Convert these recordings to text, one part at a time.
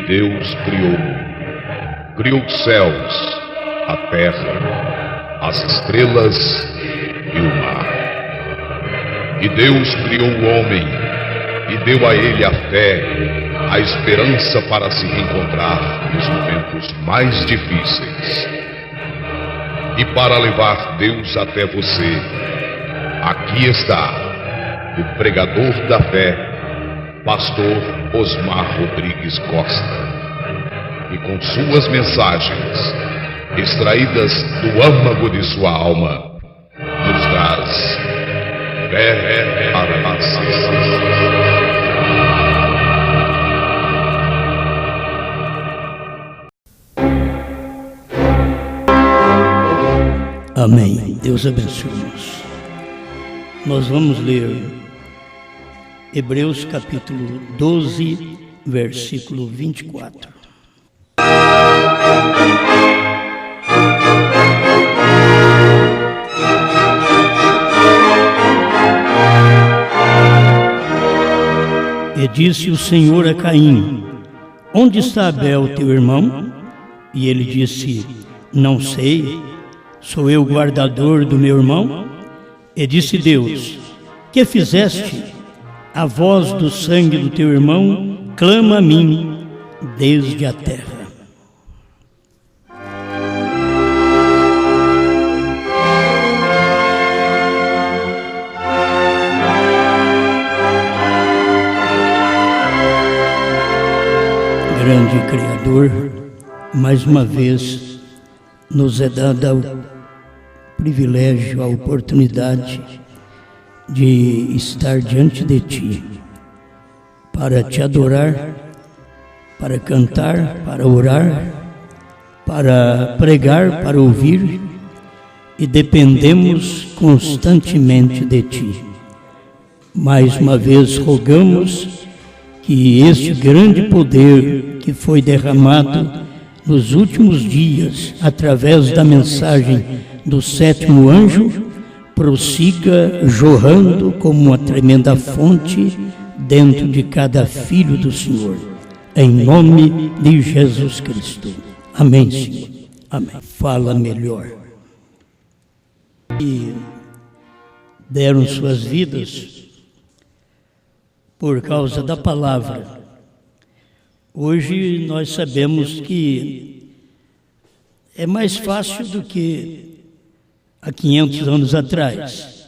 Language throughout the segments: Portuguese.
Deus criou os céus, a terra, as estrelas e o mar. E Deus criou o homem e deu a ele a fé, a esperança para se reencontrar nos momentos mais difíceis. E para levar Deus até você, aqui está o pregador da fé, Pastor Osmar Rodrigues Costa, e com suas mensagens, extraídas do âmago de sua alma, nos traz fé para nascer. Amém. Deus abençoe-nos. Nós vamos ler Hebreus capítulo 12, versículo 24. E disse o Senhor a Caim: onde está Abel, teu irmão? E ele disse: não sei. Sou eu o guardador do meu irmão? E disse Deus: que fizeste? A voz do sangue do teu irmão clama a mim desde a terra. Grande Criador, mais uma vez nos é dada o privilégio, a oportunidade de estar diante de Ti, para Te adorar, para cantar, para orar, para pregar, para ouvir, e dependemos constantemente de Ti. Mais uma vez rogamos que este grande poder que foi derramado nos últimos dias, através da mensagem do sétimo anjo, prossiga jorrando como uma tremenda fonte dentro de cada filho do Senhor, em nome de Jesus Cristo. Amém, Senhor. Amém. Fala melhor. E deram suas vidas por causa da palavra. Hoje nós sabemos que é mais fácil do que há 500 anos atrás,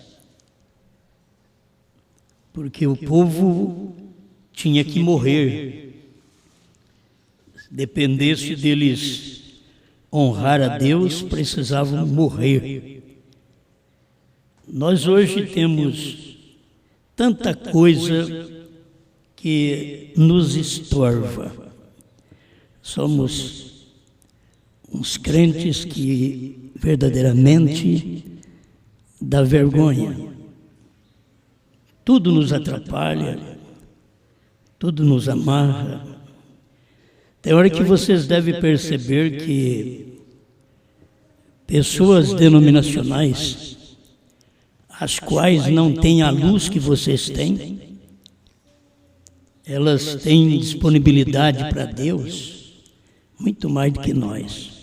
porque o povo tinha que morrer. Dependesse deles honrar a Deus, precisavam morrer. Nós hoje temos tanta coisa que nos estorva. Somos uns crentes que verdadeiramente dá vergonha. Tudo nos atrapalha, tudo nos amarra. Tem hora que vocês devem perceber que pessoas denominacionais, as quais não têm a luz que vocês têm, elas têm disponibilidade para Deus muito mais do que nós.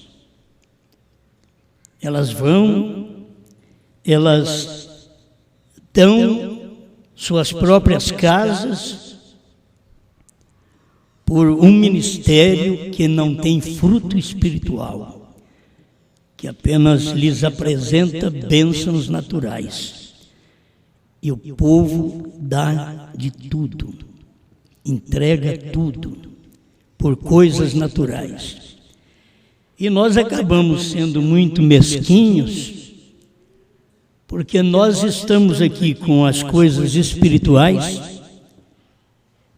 Elas vão, elas dão suas próprias casas por um ministério que não tem fruto espiritual, que apenas lhes apresenta bênçãos naturais. E o povo dá de tudo, entrega tudo por coisas naturais. E nós acabamos sendo muito mesquinhos, porque nós estamos aqui com as coisas espirituais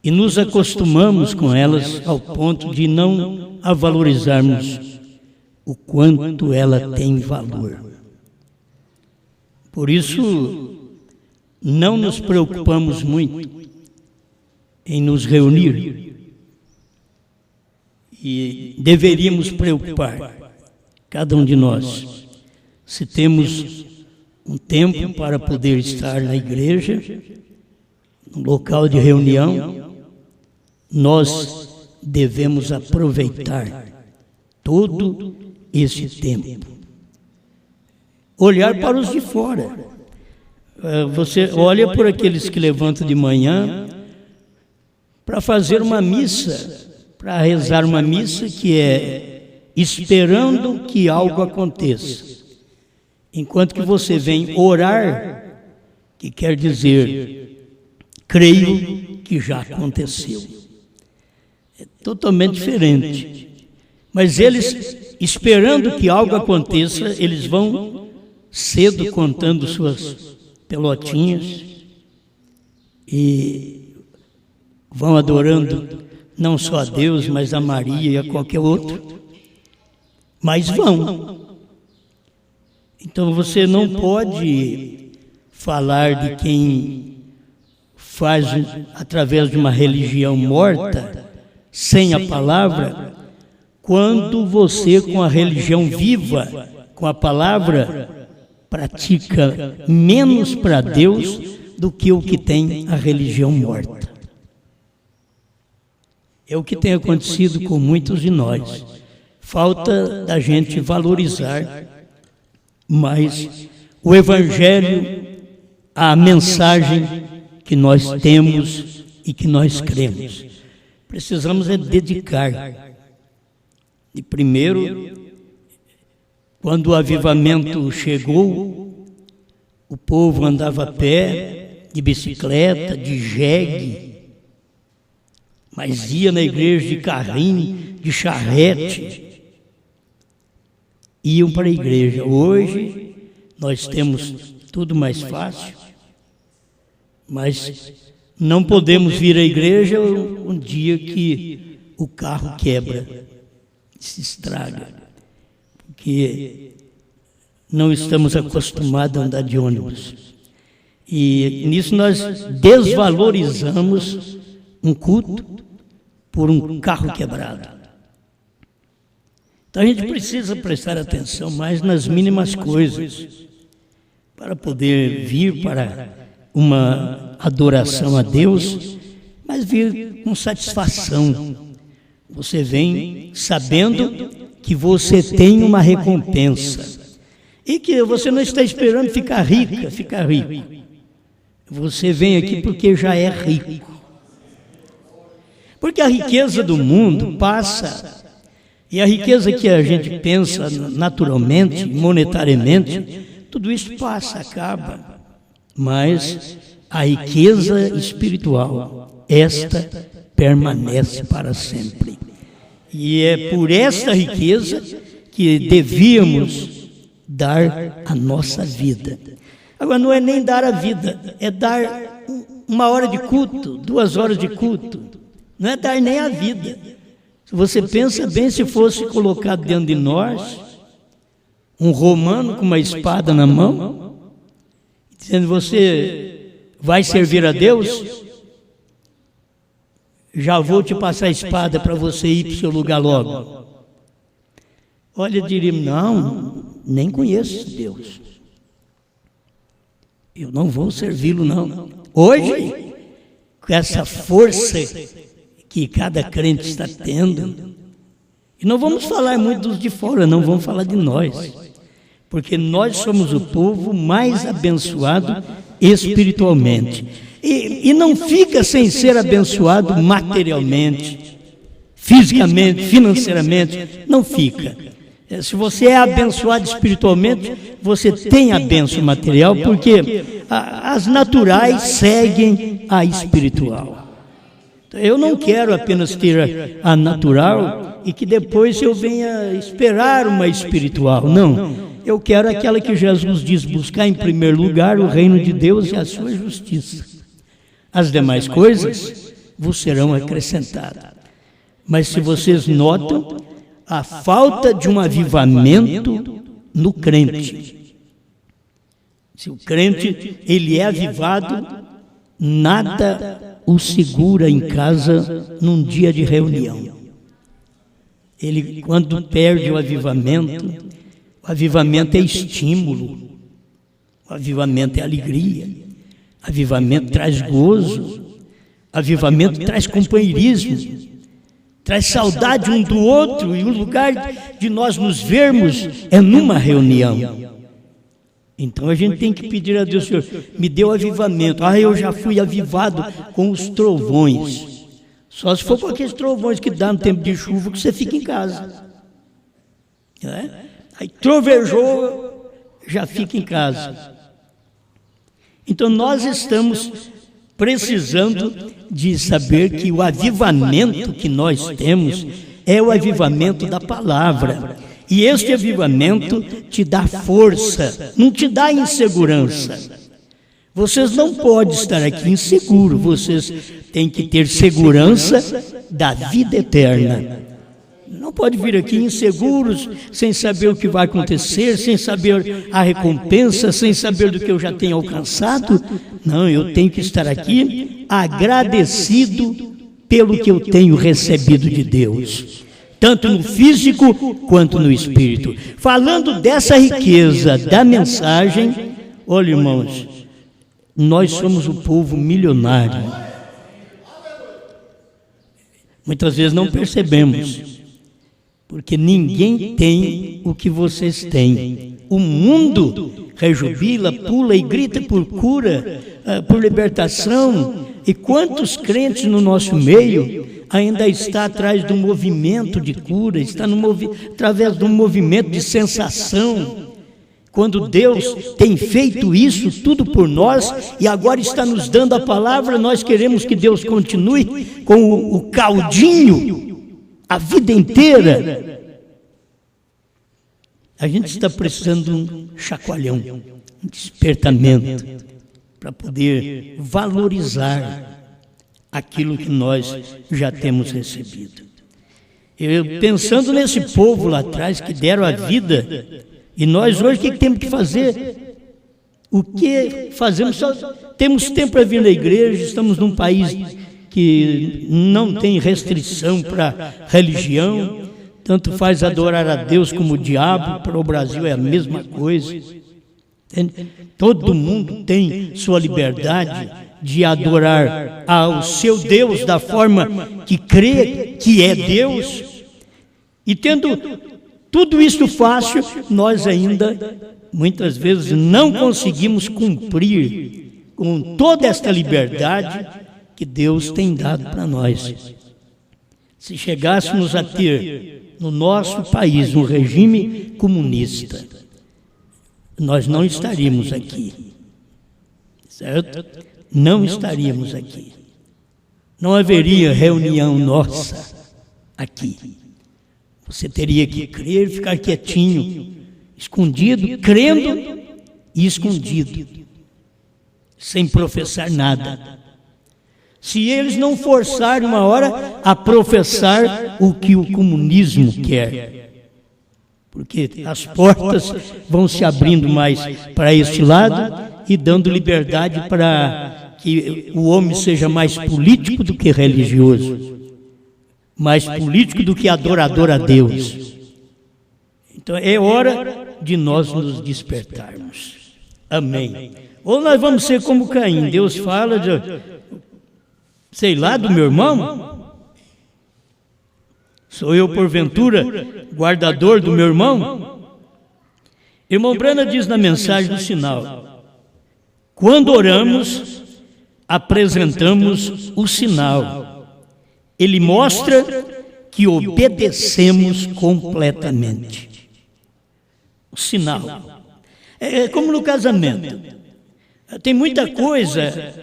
e nos acostumamos com elas ao ponto de não a valorizarmos o quanto ela tem valor. Por isso, não nos preocupamos muito em nos reunir, e deveríamos preocupar, cada um de nós, se temos um tempo para poder estar na igreja, no local de reunião, nós devemos aproveitar todo esse tempo. Olhar para os de fora. Você olha por aqueles que levantam de manhã para fazer uma missa, para rezar uma missa que é esperando que algo aconteça. Enquanto que você vem orar, que quer dizer, creio que já aconteceu. É totalmente diferente. Mas eles, esperando que algo aconteça, eles vão cedo contando suas pelotinhas e vão adorando não só a Deus, mas a Maria e a qualquer outro. Mas vão. Então você não pode falar de quem faz através de uma religião morta, sem a palavra, quando você, com a religião viva, com a palavra, pratica menos para Deus do que o que tem a religião morta. É o que tem acontecido com muitos de nós. Falta da gente valorizar mais o Evangelho, a mensagem que nós temos e que nós cremos. Precisamos dedicar. E primeiro, quando o avivamento chegou, o povo andava a pé, de bicicleta, de jegue, mas ia na igreja de carrinho, de charrete. Iam para a igreja. Hoje nós temos tudo mais fácil, mas não podemos vir à igreja um dia que o carro quebra, se estraga, porque não estamos acostumados a andar de ônibus. E nisso nós desvalorizamos um culto por um carro quebrado. Então a gente precisa prestar atenção mais nas mínimas coisas para poder vir para uma adoração a Deus, mas vir com satisfação. Você vem sabendo que você tem uma recompensa e que você não está esperando ficar rico. Você vem aqui porque já é rico. Porque a riqueza do mundo passa. E a riqueza que a gente pensa naturalmente, monetariamente, tudo isso passa, acaba. Mas a riqueza espiritual, esta permanece para sempre. E é por esta riqueza que devíamos dar a nossa vida. Agora, não é nem dar a vida, é dar 1 hora de culto, 2 horas de culto. Não é dar nem a vida. Se você pensa bem, se fosse colocado dentro de nós um romano com uma espada na mão, dizendo: você vai servir a Deus? Já vou te passar a espada para você ir para o seu lugar logo. Olha, diríamos: não, nem conheço Deus. Eu não vou servi-lo, não. Hoje, com essa força que cada crente está tendo, e não vamos falar muito dos de fora, não, vamos falar de nós, porque nós somos o povo mais abençoado espiritualmente, e não fica sem ser abençoado materialmente, fisicamente, financeiramente, não fica. Se você é abençoado espiritualmente, você tem a bênção material, porque as naturais seguem a espiritual. Eu não quero apenas ter a natural e que depois eu venha esperar uma espiritual. Não, eu quero aquela que Jesus diz: buscar em primeiro lugar o reino de Deus e a sua justiça. As demais coisas vos serão acrescentadas. Mas se vocês notam a falta de um avivamento no crente. Se o crente ele é avivado, nada o segura em casa num dia de reunião. Ele, quando perde o avivamento é estímulo, o avivamento é alegria, avivamento traz gozo, avivamento traz companheirismo, traz saudade um do outro, e o lugar de nós nos vermos é numa reunião. Então a gente tem que pedir a Deus: Senhor, me deu avivamento. Eu já fui avivado com os trovões. Só se for com aqueles trovões que dá no tempo de chuva, que você fica em casa. Aí trovejou, já fica em casa. Então nós estamos precisando de saber que o avivamento que nós temos é o avivamento da palavra. E este avivamento te dá força, não te dá insegurança. Vocês não podem estar aqui inseguros, vocês têm que ter segurança da vida eterna. Não pode vir aqui inseguros, sem saber o que vai acontecer, sem saber a recompensa, sem saber do que eu já tenho alcançado. Não, eu tenho que estar aqui agradecido pelo que eu tenho recebido de Deus, tanto no físico quanto no espírito. Falando dessa riqueza da mensagem, olha, irmãos, nós somos o povo milionário. Muitas vezes não percebemos, porque ninguém tem o que vocês têm. O mundo rejubila, pula e grita por cura, por libertação. E quantos crentes no nosso meio ainda está atrás do movimento de cura, está através do movimento de sensação, quando Deus tem feito isso tudo por nós e agora está nos dando a palavra. Nós queremos que Deus continue com o caldinho a vida inteira. A gente está precisando de um chacoalhão, um despertamento, para poder valorizar aquilo que nós já temos recebido. Eu pensando nesse povo lá atrás que deram a vida, e nós hoje o que temos que fazer? O que fazemos? Só temos tempo para vir na igreja, estamos num país que não tem restrição para religião, tanto faz adorar a Deus como o diabo. Para o Brasil é a mesma coisa. Todo mundo tem sua liberdade de adorar ao seu Deus da forma que crê que é Deus. E tendo tudo isso fácil, nós ainda muitas vezes não conseguimos cumprir com toda esta liberdade que Deus tem dado para nós. Se chegássemos a ter no nosso país um regime comunista, nós não estaríamos aqui, certo? Não estaríamos aqui. Não haveria reunião nossa aqui. Você teria que crer, ficar quietinho, escondido, crendo e escondido, sem professar nada. Se eles não forçarem uma hora a professar o que o comunismo quer, porque as portas vão se abrindo mais para este lado e dando liberdade para que o homem seja mais político do que religioso, mais político do que adorador a Deus. Então é hora de nós nos despertarmos. Amém. Ou nós vamos ser como Caim. Deus fala de, sei lá, do meu irmão? Sou eu, porventura, guardador do meu irmão? Irmão Brana diz na mensagem do sinal: quando oramos, apresentamos o sinal. Ele mostra que obedecemos completamente. O sinal. É como no casamento. Tem muita coisa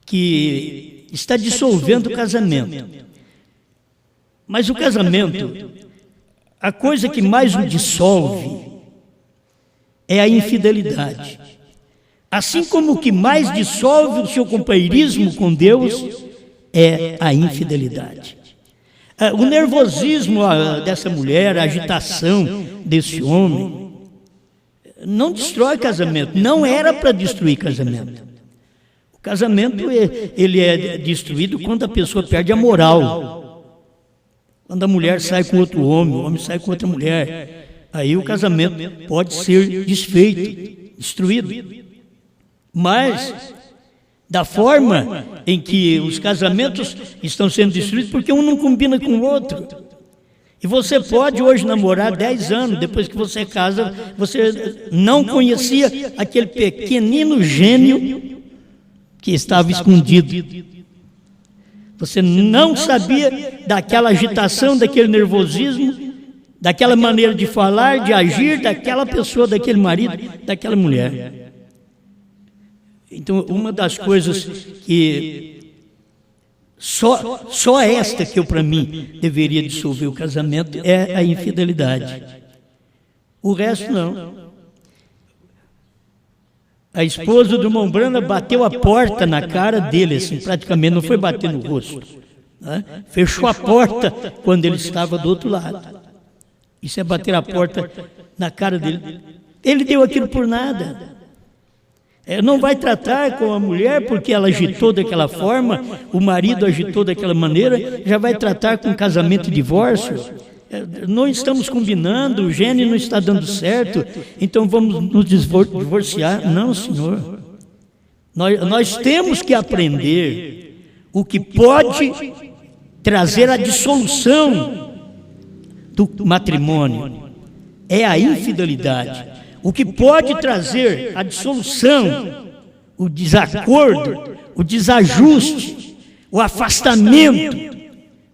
que está dissolvendo o casamento. Mas o casamento, a coisa que mais o dissolve é a infidelidade. Assim como o que mais dissolve o seu companheirismo com Deus é a infidelidade. O nervosismo dessa mulher, a agitação desse homem, não destrói casamento. Não era para destruir casamento. O casamento ele é destruído quando a pessoa perde a moral. Quando a mulher sai com outro homem, o homem sai com outra mulher. Aí o casamento pode ser desfeito, destruído. Mas da forma em que os casamentos estão sendo destruídos, porque um não combina com o outro. E você pode hoje namorar 10 anos, depois que você casa, você não conhecia aquele pequenino gênio que estava escondido. Você não sabia daquela agitação, daquele nervosismo, daquela maneira de falar, de agir, daquela pessoa, daquele marido, daquela mulher. Então, uma das coisas que só esta que para mim deveria dissolver o casamento é a infidelidade. O resto não. A esposa do irmão Brana bateu a porta na cara dele, assim, praticamente, não foi bater no rosto, né? Fechou a porta quando ele estava do outro lado. Isso é bater a porta na cara dele. Ele deu aquilo por nada. Não vai tratar com a mulher porque ela agitou daquela forma, o marido agitou daquela maneira, já vai tratar com casamento e divórcio. Não estamos combinando, o gene não está dando certo, então vamos nos divorciar. Não, senhor. Nós temos que aprender o que pode trazer a dissolução do matrimônio. É a infidelidade. O que pode trazer a dissolução, o desacordo, o desajuste, o afastamento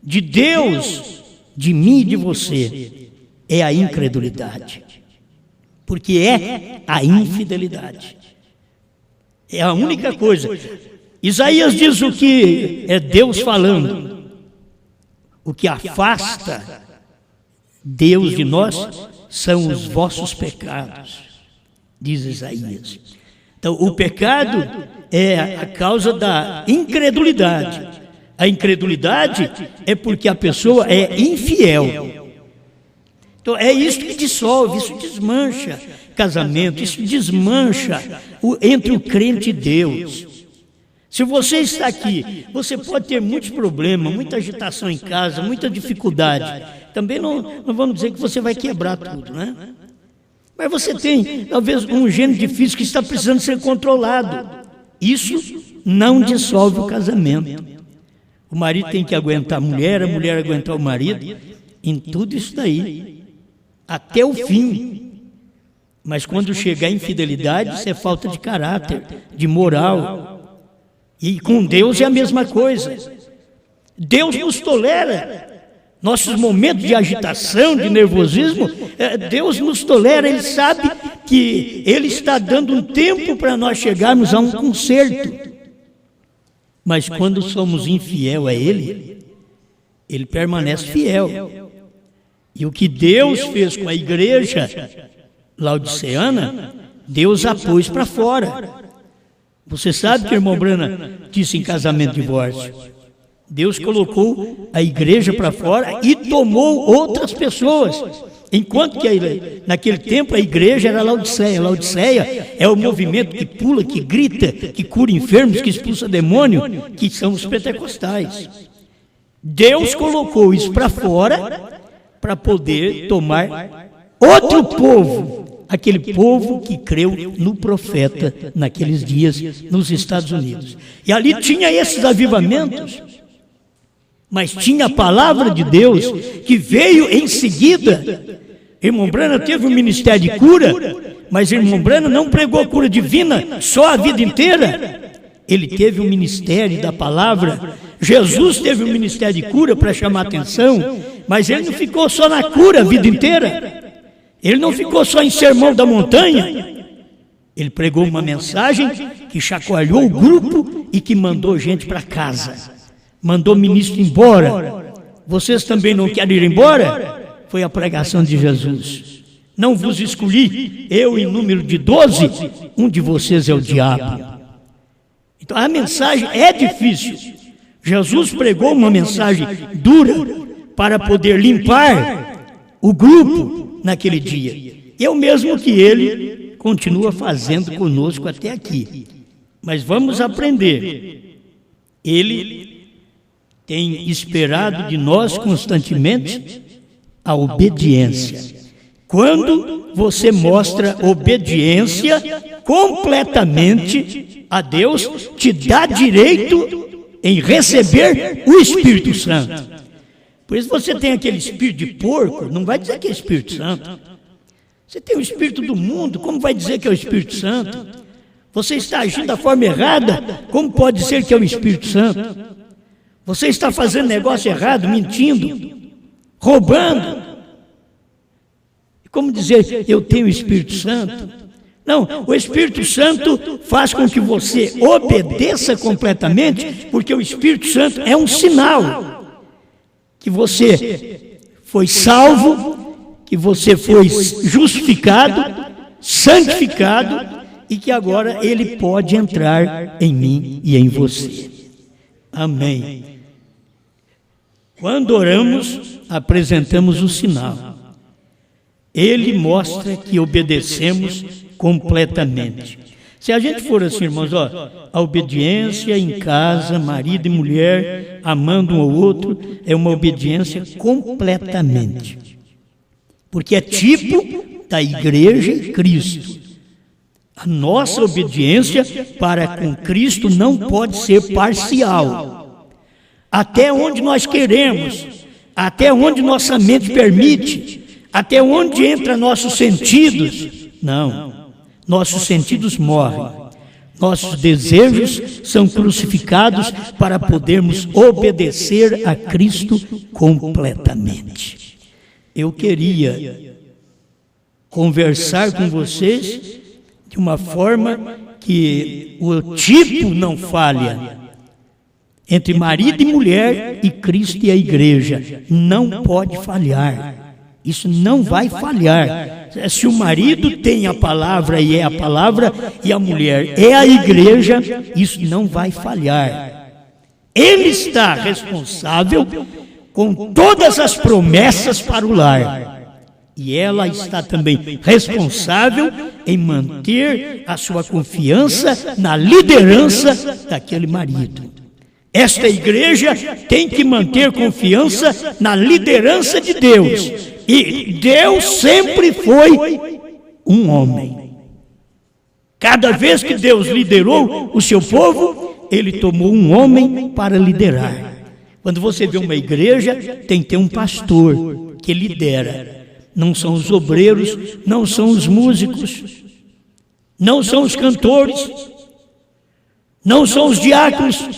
de Deus, de mim e de você, é a incredulidade. Porque é a infidelidade. É a única coisa. Isaías diz o que é Deus falando. O que afasta Deus de nós são os vossos pecados, diz Isaías. Então, o pecado é a causa da incredulidade. A incredulidade é porque a pessoa é infiel. Então, é isso que dissolve, isso desmancha casamento, isso desmancha entre o crente e Deus. Se você está aqui, você pode ter muitos problemas, muita agitação em casa, muita dificuldade. Também não vamos dizer que você vai quebrar tudo, né? Mas você tem, talvez, um gênero difícil que está precisando ser controlado. Isso não dissolve o casamento. O marido tem que aguentar a mulher aguentar o marido, em tudo isso daí, até o fim. Mas quando chegar a infidelidade, isso é falta de caráter, de moral. E com Deus é a mesma coisa. Deus nos tolera. Nossos momentos de agitação, de nervosismo, Deus nos tolera. Ele sabe que Ele está dando um tempo para nós chegarmos a um conserto. Mas quando somos infiel a Ele, Ele permanece fiel. E o que Deus fez com a igreja laodiceana, Deus a pôs para fora. Você sabe que o irmão Brana disse em Casamento e Divórcio. Deus colocou a igreja para fora e tomou outras pessoas. Enquanto que naquele tempo a igreja era Laodiceia. Laodiceia é o movimento que pula, que grita, que cura enfermos, que expulsa demônio, que são os pentecostais. Deus colocou isso para fora para poder tomar outro povo. Aquele povo que creu no profeta naqueles dias nos Estados Unidos. E ali tinha esses avivamentos, mas tinha a palavra de Deus que veio em seguida. Irmão Brana teve um ministério de cura, mas irmão Brana não pregou cura divina só a vida inteira. Ele teve um ministério da palavra. Jesus teve um ministério de cura para chamar atenção, mas ele não ficou só na cura a vida inteira. Ele não ficou só em sermão da montanha. Ele pregou uma mensagem que chacoalhou o grupo e que mandou gente para casa. Mandou ministro embora. Vocês também não querem ir embora? Foi a pregação de Jesus. Não vos escolhi, eu em número de 12, um de vocês é o diabo. Então a mensagem é difícil. Jesus pregou uma mensagem dura para poder limpar o grupo naquele dia. Eu mesmo que ele continua fazendo conosco até aqui. Mas vamos aprender. Ele tem esperado de nós constantemente a obediência. Quando você mostra obediência completamente a Deus te dá direito em receber o Espírito Santo. Por isso você tem aquele espírito de porco, não vai dizer que é Espírito Santo. Você tem o espírito do mundo, como vai dizer que é o Espírito Santo? Você está agindo da forma errada, como pode ser que é o Espírito Santo? Você está fazendo negócio errado, mentindo, roubando. Como dizer, eu tenho o Espírito Santo? Não, o Espírito Santo faz com que você obedeça completamente, porque o Espírito Santo é um sinal que você foi salvo, que você foi justificado, santificado, e que agora Ele pode entrar em mim e em você. Amém. Quando oramos, apresentamos o sinal. Ele mostra que obedecemos completamente. Se a gente for assim, irmãos, a obediência em casa, marido e mulher, amando um ao outro, é uma obediência completamente. Porque é tipo da igreja em Cristo. A nossa obediência para com Cristo não pode ser parcial. Até onde nós queremos, até onde nossa mente permite, até onde entra nossos sentidos. Não, nossos sentidos morrem. Nossos desejos são crucificados para podermos obedecer a Cristo completamente. Eu queria conversar com vocês de uma forma que o tipo não falha. Entre marido e mulher e Cristo e a igreja. Não pode falhar. Isso não vai falhar. Se o marido tem a palavra e é a palavra, e a mulher é a igreja, isso não vai falhar. Ele está responsável com todas as promessas para o lar. E ela está também responsável em manter a sua confiança na liderança daquele marido. Esta igreja tem que manter confiança na liderança de Deus. E Deus sempre foi um homem. Cada vez que Deus liderou o seu povo, Ele tomou um homem para liderar. Quando você vê uma igreja, tem que ter um pastor que lidera. Não são os obreiros, não são os músicos, não são os cantores, não são os diáconos,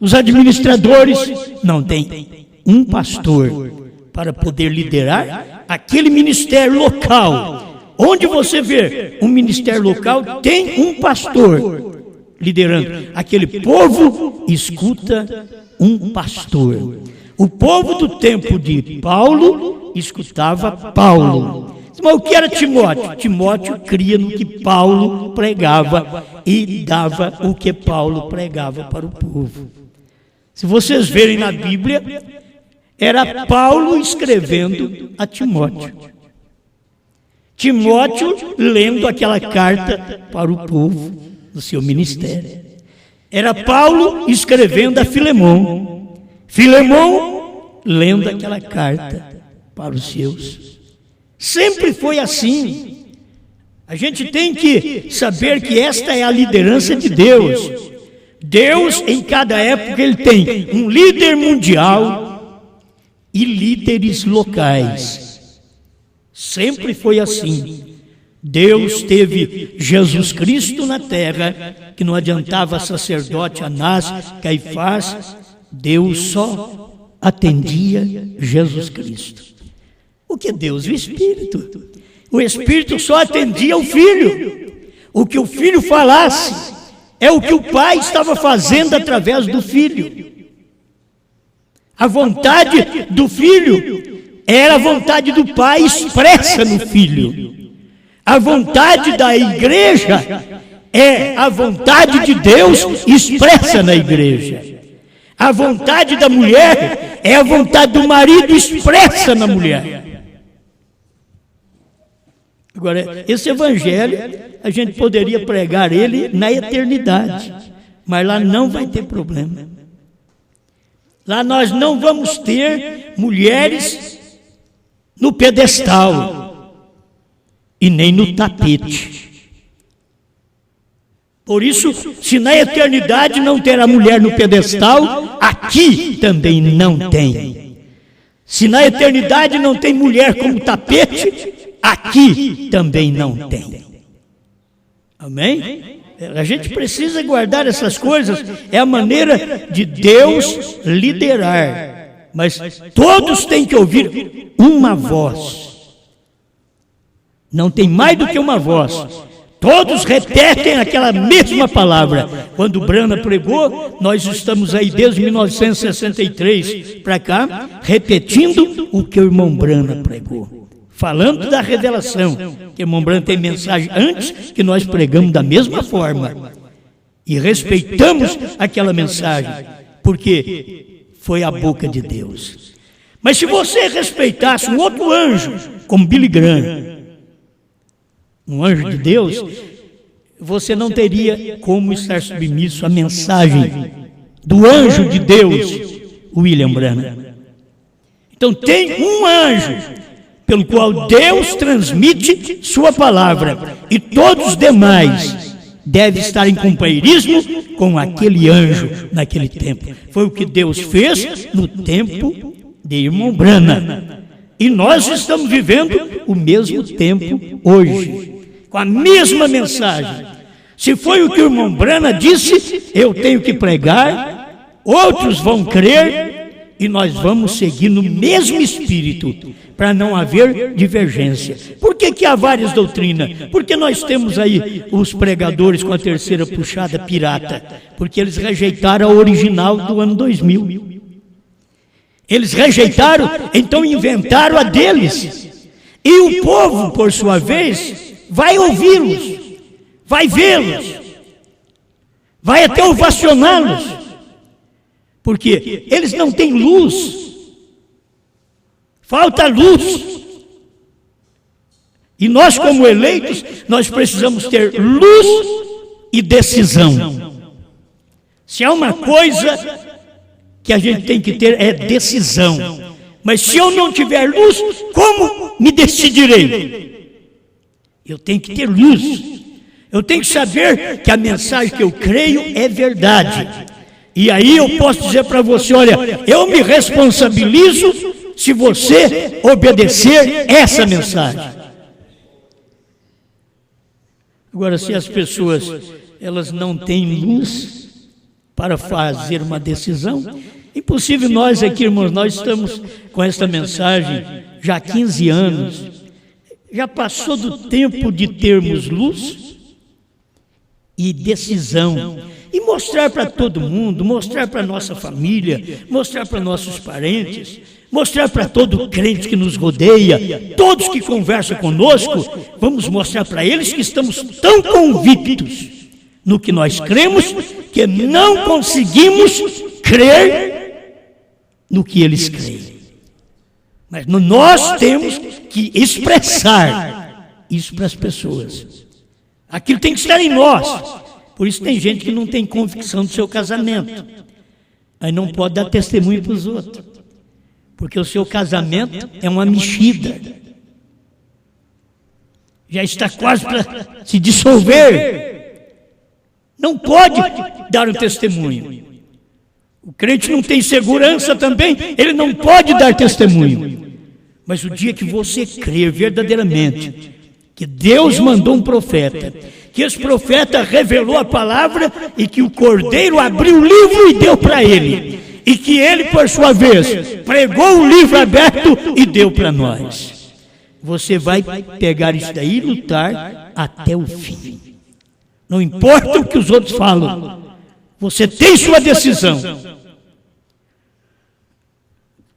os administradores. Não, tem um pastor para poder liderar aquele ministério local. Onde você vê um ministério local, tem um pastor liderando. Aquele povo escuta um pastor. O povo do tempo de Paulo escutava Paulo. Mas o que era Timóteo? Timóteo cria no que Paulo pregava e dava o que Paulo pregava para o povo. Se vocês verem na Bíblia, era Paulo escrevendo a Timóteo. Timóteo lendo aquela carta para o povo do seu ministério. Era Paulo escrevendo a Filemão. Filemão lendo aquela carta para os seus. Sempre foi assim. A gente tem que saber que esta é a liderança de Deus. Deus, em cada época, Ele tem um líder mundial e líderes locais. Sempre foi assim. Deus teve Jesus Cristo na terra, que não adiantava sacerdote Anás, Caifás. Deus só atendia Jesus Cristo. O que é Deus? O Espírito. O Espírito só atendia o Filho. O que o Filho falasse é o que o Pai estava fazendo através do Filho. A vontade do Filho era a vontade do Pai expressa no Filho. A vontade da igreja é a vontade de Deus expressa na igreja. A vontade da mulher é a vontade do marido expressa na mulher. Agora, esse evangelho, a gente poderia pregar ele na eternidade, mas lá não vai ter problema. Lá nós não vamos ter mulheres no pedestal e nem no tapete. Por isso, se na eternidade não terá mulher no pedestal, aqui também não tem. Se na eternidade não tem mulher como tapete, aqui também não tem. Amém? A gente precisa guardar essas coisas, é a maneira de Deus liderar. Mas todos têm que ouvir uma voz. Não tem mais do que uma voz. Todos repetem aquela mesma palavra. Quando Brana pregou, nós estamos aí desde 1963 para cá, repetindo o que o irmão Brana pregou. Falando da revelação, que o irmão Brana tem mensagem antes, que nós pregamos da mesma forma. E respeitamos aquela mensagem, porque foi a boca de Deus. Mas se você respeitasse um outro anjo, como Billy Graham, um anjo de Deus, você não teria como estar submisso à mensagem do anjo de Deus, William Branham. Então tem um anjo pelo qual Deus transmite sua palavra, e todos os demais devem estar em companheirismo com aquele anjo naquele tempo. Foi o que Deus fez no tempo de irmão Branham. E nós estamos vivendo o mesmo tempo hoje, com a mesma mensagem. Se foi o que o irmão Branham disse, eu tenho que pregar, outros vão crer, e nós vamos seguir no mesmo espírito, para não haver divergência. Por que há várias doutrinas? Porque nós temos aí os pregadores com a terceira puxada pirata, porque eles rejeitaram a original do ano 2000. Eles rejeitaram, então inventaram a deles. E o povo, por sua vez, vai ouvi-los, vai vê-los, vai até ovacioná-los, porque eles não têm luz, falta luz. E nós, como eleitos, nós precisamos ter luz e decisão. Se há uma coisa que a gente tem que ter, é decisão. Mas se eu não tiver luz, como me decidirei? Eu tenho que ter luz. Eu tenho que saber que a mensagem que eu creio é verdade. E aí eu posso dizer para você, olha, eu me responsabilizo se você obedecer essa mensagem. Agora, se as pessoas elas não têm luz para fazer uma decisão, impossível. Nós aqui, irmãos, nós estamos com esta mensagem já há 15 anos. Já passou do tempo de termos luz e decisão. E mostrar para todo mundo, mostrar para nossa família, mostrar para nossos parentes, mostrar para todo crente que nos rodeia, todos que conversam conosco, vamos mostrar para eles que estamos tão convictos no que nós cremos, que não conseguimos crer no que eles creem. Mas nós temos que expressar isso para as pessoas. Aquilo tem que estar em nós. Por isso tem gente que não tem convicção do seu casamento. Aí não pode dar testemunho para os outros. Porque o seu casamento é uma mexida. Já está quase para se dissolver. Não pode dar um testemunho. O crente não tem segurança também, ele não pode dar testemunho. Mas o dia que você crer verdadeiramente que Deus mandou um profeta, que esse profeta revelou a palavra e que o Cordeiro abriu o livro e deu para ele, e que ele, por sua vez, pregou o livro aberto e deu para nós, você vai pegar isso daí e lutar até o fim. Não importa o que os outros falam, você tem sua decisão.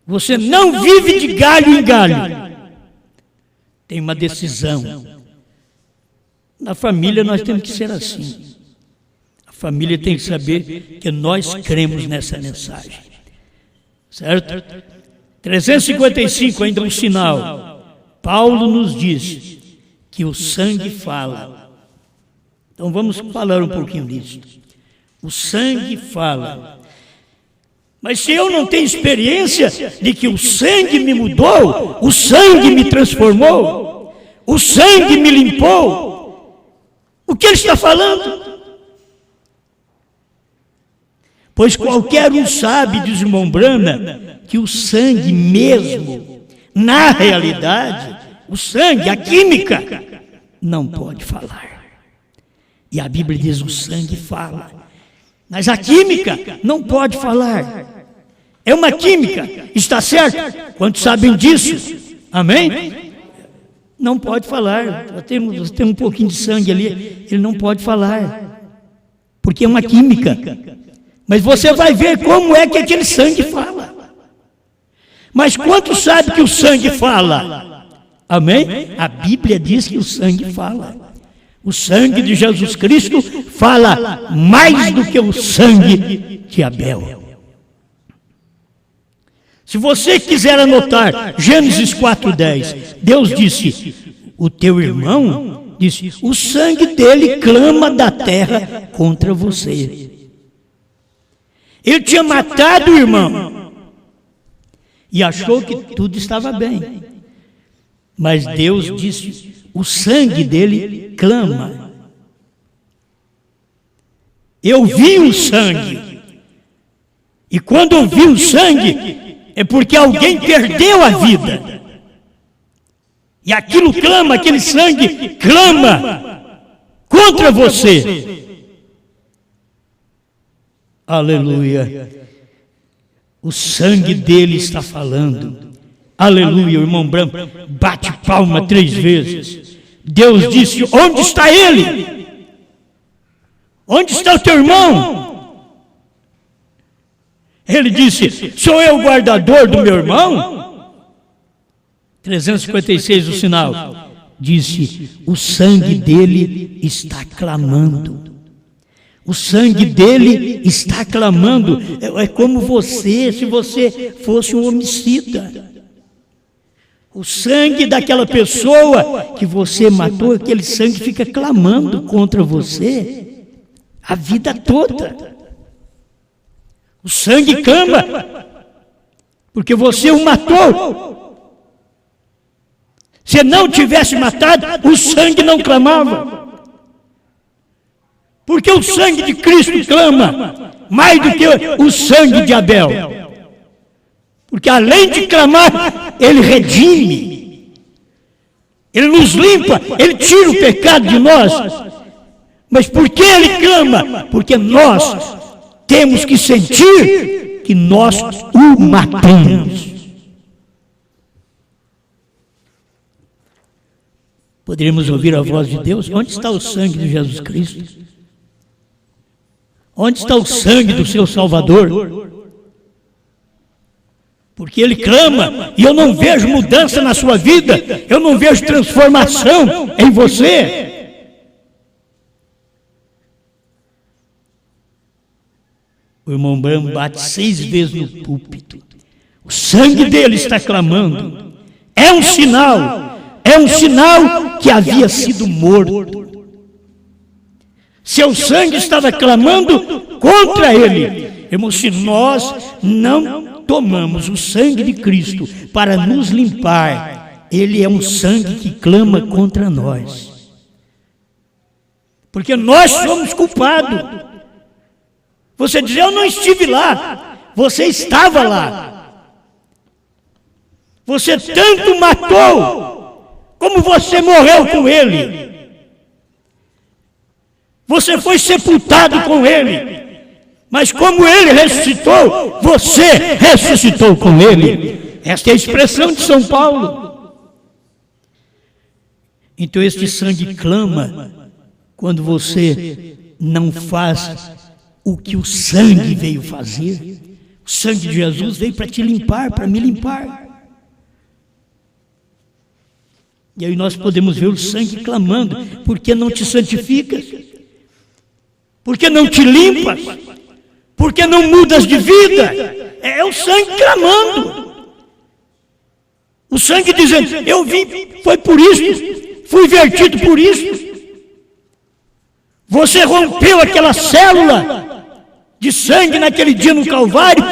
Você não vive de galho em galho. Tem uma decisão. Na família nós temos que ser assim. A família tem que saber que nós cremos nessa mensagem. Certo? 355, ainda um sinal. Paulo nos diz que o sangue fala. Então vamos falar um pouquinho disso. O sangue fala. Mas se eu não tenho experiência de que o sangue me mudou, o sangue me transformou, o sangue me limpou, o que ele está falando? Pois qualquer um sabe, diz o irmão Brana, que o sangue mesmo, na realidade, o sangue, a química, não pode falar. E a Bíblia diz: o sangue fala. Mas a química não pode falar. É uma química, está certo? Quantos sabem disso? Amém? Não pode falar. Tem um pouquinho de sangue ali, ele não pode falar. Porque é uma química. Mas você vai ver como é que aquele sangue fala. Mas quantos sabem que o sangue fala? Amém? A Bíblia diz que o sangue fala. O sangue de Jesus Cristo fala mais do que o sangue de Abel. Se você quiser anotar Gênesis 4:10, Deus disse: o teu irmão, disse, o sangue dele clama da terra contra você. Ele tinha matado o irmão e achou que tudo estava bem. Mas Deus disse: o sangue dele clama. Eu vi o sangue. E quando eu vi o sangue, é porque alguém perdeu a vida. E aquilo clama, aquele sangue clama contra você. Aleluia. O sangue dele está falando. Aleluia. O irmão Branco bate palma 3 vezes. Deus disse: onde está ele? Onde está o teu irmão? Ele disse: sou eu o guardador do meu irmão? 356 o sinal. Disse: o sangue dele está clamando. O sangue dele está clamando. É como você, se você fosse um homicida. O sangue daquela pessoa que você matou, aquele sangue fica clamando contra você a vida toda. O sangue clama porque você o matou. Se não tivesse matado, o sangue não clamava. Porque o sangue de Cristo clama mais do que o sangue de Abel. Porque além de clamar, ele redime. Ele nos limpa, ele tira o pecado de nós. Mas por que ele clama? Porque nós temos que sentir que nós o matamos. Poderíamos ouvir a voz de Deus? Onde está o sangue de Jesus Cristo? Onde está o sangue do seu Salvador? Porque ele clama e eu não vejo mudança na sua vida, eu não vejo transformação em você. O irmão Branham bate 6 vezes no púlpito. O sangue dele está clamando. É um sinal que havia sido morto. Seu sangue estava clamando contra ele. Irmão, se nós não tomamos o sangue de Cristo para nos limpar, ele é um sangue que clama contra nós. Porque nós somos culpados. Você diz: eu não estive lá. Você estava lá. Você tanto matou, como você morreu com ele. Você foi sepultado com ele. Mas como ele ressuscitou, você ressuscitou com ele. Esta é a expressão de São Paulo. Então este sangue clama quando você não faz o que o sangue veio fazer. O sangue de Jesus veio para te limpar, para me limpar. E aí nós podemos ver o sangue clamando: por que não te santificas? Por que não te limpas? Por que não mudas de vida? É o sangue clamando. O sangue dizendo: eu vim, foi por isso, fui vertido por isso. Você rompeu aquela célula de sangue naquele dia no Calvário,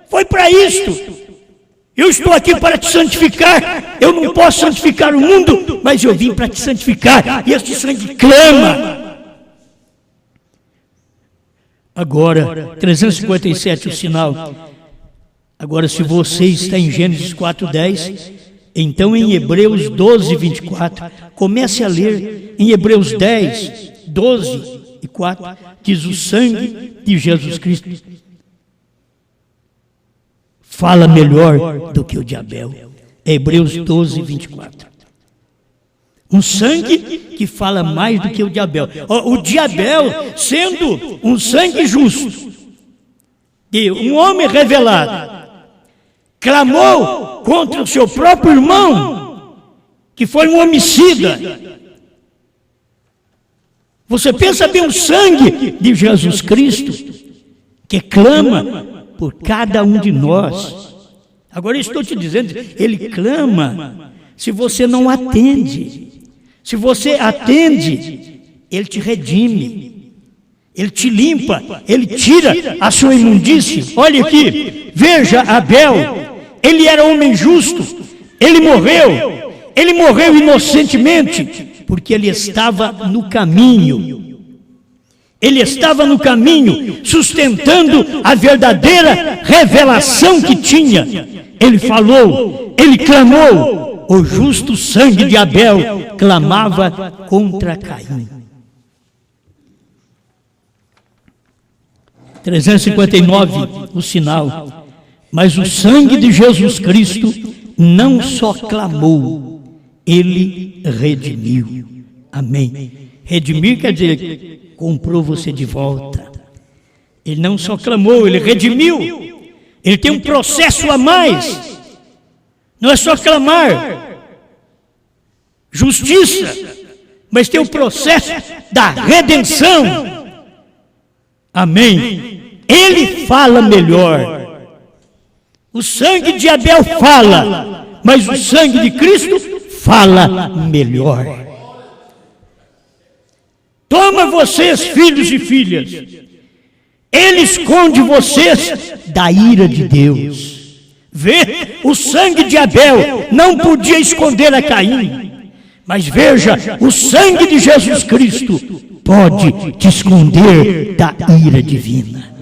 foi para isto. Eu estou aqui para te santificar. Eu não posso santificar o mundo, mas eu vim para te santificar. E este sangue clama. Agora, 357 o sinal. Agora, se você está em Gênesis 4:10, então em Hebreus 12:24, comece a ler em Hebreus 10:12 diz: o sangue de Jesus Cristo fala melhor do que o de Abel. É Hebreus 12:24. Um sangue que fala mais do que o de Abel. O de Abel, sendo um sangue justo, e um homem revelado, clamou contra o seu próprio irmão, que foi um homicida. Você pensa bem o sangue de Jesus Cristo, que clama por cada um de nós. Agora eu estou te dizendo, ele clama se você não atende. Se você atende, ele te redime, ele te limpa, ele tira a sua imundície. Olha aqui, veja Abel, ele era homem justo, ele morreu inocentemente, porque ele estava no caminho. Ele estava no caminho, sustentando a verdadeira revelação que tinha. Ele falou, ele clamou. O justo sangue de Abel clamava contra Caim. 359, o sinal. Mas o sangue de Jesus Cristo não só clamou, ele redimiu. Amém. Redimir quer dizer, comprou você de volta. Ele não só clamou, ele redimiu. Ele tem um processo a mais. Não é só clamar justiça, mas tem o processo da redenção. Amém. Ele fala melhor. O sangue de Abel fala, mas o sangue de Cristo fala melhor. Toma vocês, filhos e filhas, ele esconde vocês da ira de Deus. Vê, o sangue de Abel não podia esconder a Caim, mas veja, o sangue de Jesus Cristo pode te esconder da ira divina.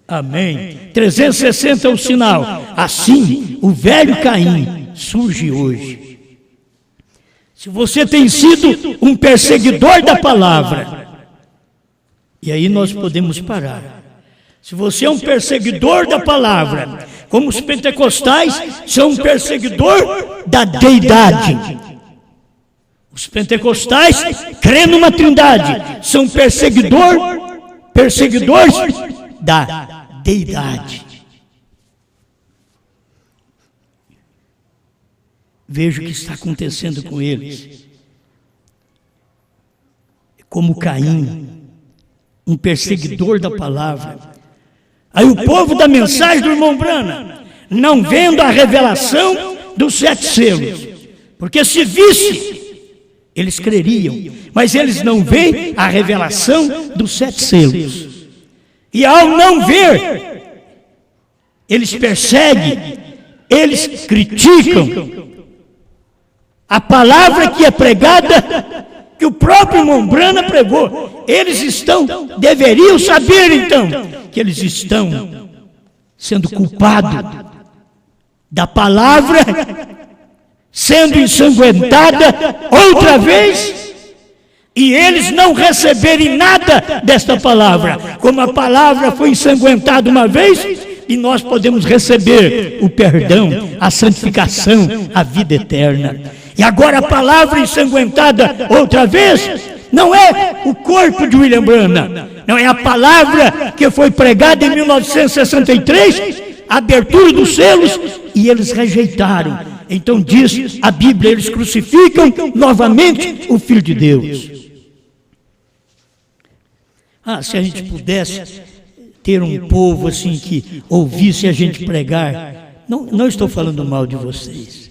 Amém. 360 é o sinal. Assim, o velho Caim surge hoje. Se você tem sido um perseguidor da palavra, e aí nós podemos parar. Se você é um perseguidor da palavra, como os pentecostais são um perseguidor da deidade. Os pentecostais creem numa trindade, são perseguidores da deidade. Veja o que está acontecendo com eles. Como Caim, um perseguidor da palavra. Aí o povo da mensagem do irmão Branham, não vendo a revelação dos 7 selos, porque se visse, eles creriam, mas eles não veem a revelação dos 7 selos. E ao não ver, eles perseguem, eles criticam a palavra que é pregada, que o próprio irmão Branham pregou. Eles deveriam saber então, que eles estão sendo culpados da palavra sendo ensanguentada outra vez, e eles não receberem nada desta palavra, como a palavra foi ensanguentada uma vez, e nós podemos receber o perdão, a santificação, a vida eterna. E agora a palavra ensanguentada outra vez não é o corpo de William Branham, não é a palavra que foi pregada em 1963, a abertura dos selos, e eles rejeitaram. Então diz a Bíblia, eles crucificam novamente o Filho de Deus. Se a gente pudesse ter um povo assim que ouvisse a gente pregar, não estou falando mal de vocês.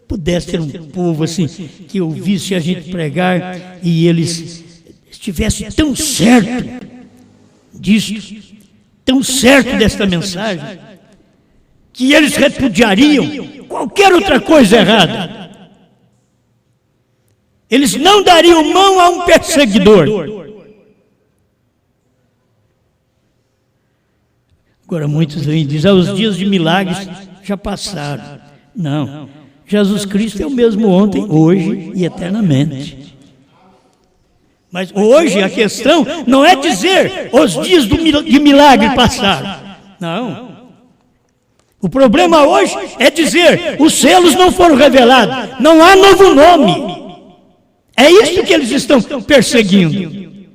Pudesse ter um povo assim que ouvisse a gente pregar e eles estivessem tão certo disso, tão certo desta mensagem, que eles repudiariam qualquer outra coisa errada. Eles não dariam mão a um perseguidor. Agora muitos aí dizem, os dias de milagres já passaram. Não, Jesus Cristo é o mesmo ontem, hoje e eternamente. Mas hoje a questão não é dizer os dias de milagre passaram. Não. O problema hoje é dizer, os selos não foram revelados, não há novo nome. É isso que eles estão perseguindo.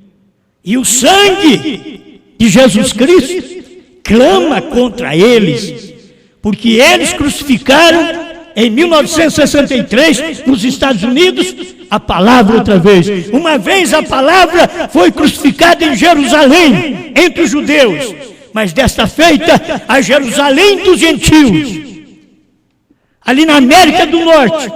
E o sangue de Jesus Cristo clama contra eles, porque eles crucificaram em 1963 nos Estados Unidos a palavra outra vez. Uma vez a palavra foi crucificada em Jerusalém, entre os judeus, mas desta feita a Jerusalém dos gentios, ali na América do Norte,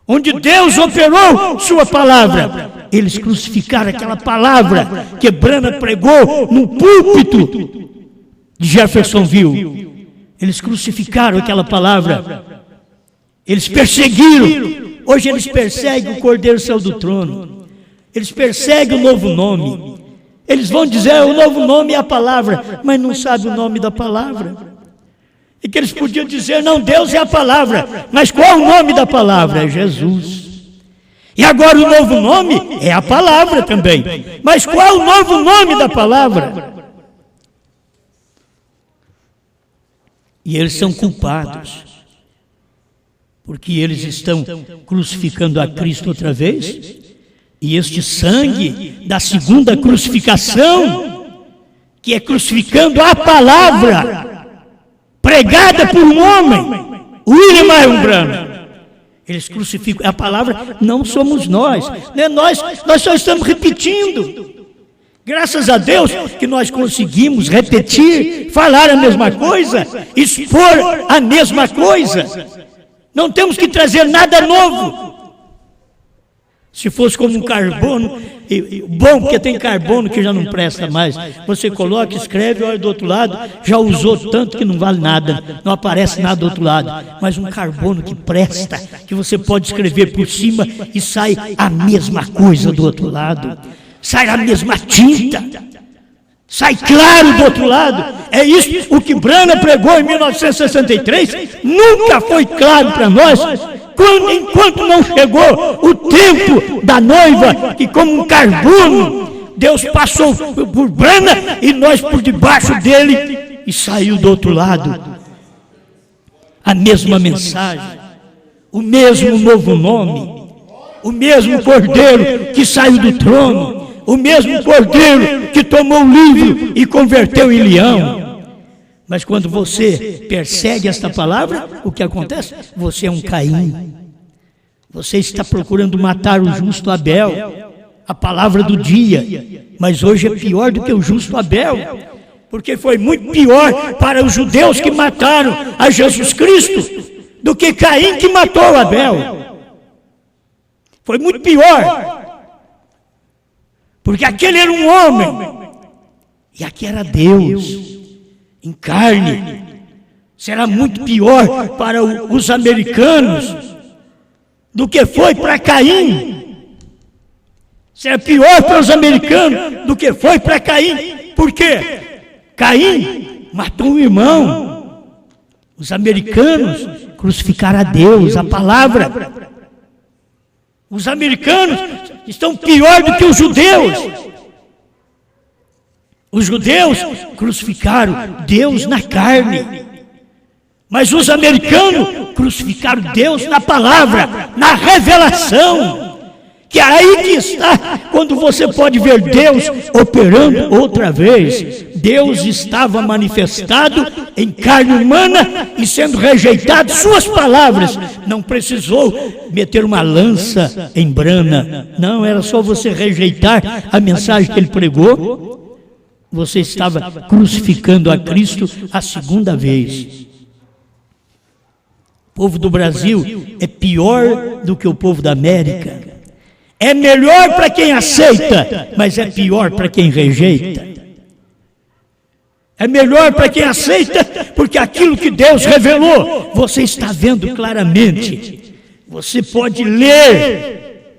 onde Deus operou sua palavra. Eles crucificaram aquela palavra que Brana pregou no púlpito de Jeffersonville. Eles crucificaram aquela palavra. Eles perseguiram. Hoje eles perseguem o Cordeiro saiu do trono. Eles perseguem o novo nome. Eles vão dizer o novo nome é a palavra, mas não sabem o nome da palavra. E que eles podiam dizer, não, Deus é a palavra, mas qual o nome da palavra? É Jesus. E agora o novo nome é a palavra também, mas qual o novo nome da palavra? E eles são culpados, porque eles estão crucificando a Cristo outra vez, e este sangue da segunda crucificação, que é crucificando a palavra, pregada por um homem, William Marion Branham. Eles crucificam a palavra, não somos nós, né? Nós só estamos repetindo. Graças a Deus que nós conseguimos repetir, falar a mesma coisa, expor a mesma coisa. Não temos que trazer nada novo. Se fosse como um carbono, bom porque tem carbono que já não presta mais. Você coloca, escreve, olha do outro lado, já usou tanto que não vale nada, não aparece nada do outro lado. Mas um carbono que presta, que você pode escrever por cima e sai a mesma coisa do outro lado. Sai a mesma tinta. Sai claro do outro lado. É isso o que Branham pregou em 1963. Nunca foi claro para nós. Enquanto não chegou o tempo da noiva, que como um carbono, Deus passou por Branham e nós por debaixo dele e saiu do outro lado. A mesma mensagem, o mesmo novo nome, o mesmo Cordeiro que saiu do trono, o mesmo Cordeiro que tomou o livro e converteu em leão. Mas quando você persegue esta palavra, o que acontece? Você é um Caim. Você está procurando matar o justo Abel, a palavra do dia. Mas hoje é pior do que o justo Abel, porque foi muito pior para os judeus que mataram a Jesus Cristo do que Caim que matou Abel. Foi muito pior, porque aquele era um homem e aqui era Deus em carne. Será muito pior para os americanos do que foi para Caim. Será pior para os americanos do que foi para Caim. Por quê? Caim matou um irmão. Os americanos crucificaram a Deus, a palavra. Os americanos estão pior do que os judeus. Os judeus crucificaram Deus na carne, mas os americanos crucificaram Deus na palavra, na revelação, que é aí que está, quando você pode ver Deus operando outra vez. Deus estava manifestado em carne humana e sendo rejeitado, suas palavras. Não precisou meter uma lança em Branham, não, era só você rejeitar a mensagem que ele pregou. Você estava crucificando a Cristo a segunda vez. O povo do Brasil é pior do que o povo da América. É melhor para quem aceita, mas é pior para quem rejeita. É melhor para quem aceita, porque aquilo que Deus revelou, você está vendo claramente. Você pode ler.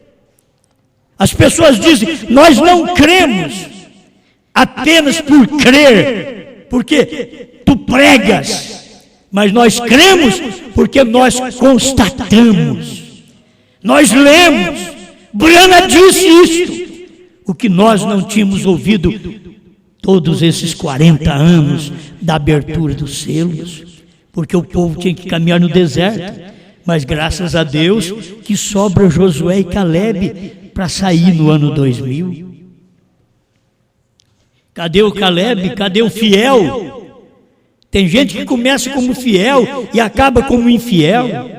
As pessoas dizem, nós não cremos apenas por crer. porque tu pregas, mas nós cremos porque nós constatamos. Nós lemos. Brana disse isto, o que nós não tínhamos ouvido todos esses 40 anos da abertura dos selos, porque o povo tinha que caminhar no deserto, mas graças a Deus que sobra Josué e Calebe para sair no ano 2000. Cadê o Calebe? Cadê o fiel? Tem gente que começa como fiel e acaba como infiel.